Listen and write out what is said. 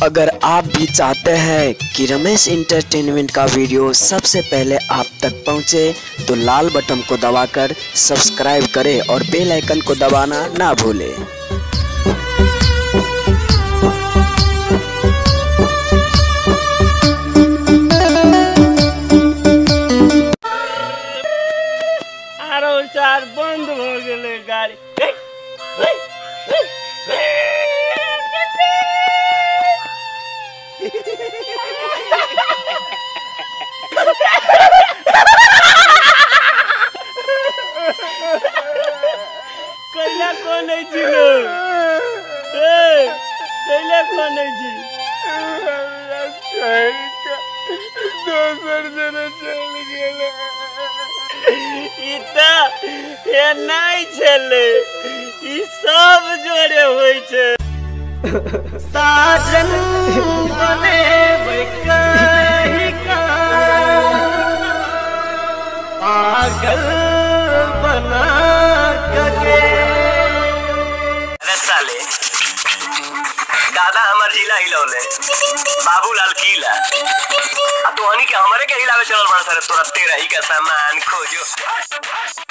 अगर आप भी चाहते हैं कि रमेश इंटरटेनमेंट का वीडियो सबसे पहले आप तक पहुंचे, तो लाल बटन को दबाकर सब्सक्राइब करें और बेल आइकन को दबाना ना भूलें। चार बंद हो गए गाड़ी। कल्ला कौन है जी लो? कल्ला कौन है जी? दोसर जना चल गेले। इता ये नहीं चले, ई सब जोड़े होई छे। साजन बने वही का पागल बना के। साले दादा हमार जिला हिलौले, बाबूलाल किला। तो हनी के हमारे के हिलावे चलल बड़ा सर, तोरा तेरा ही का सामान खोजो।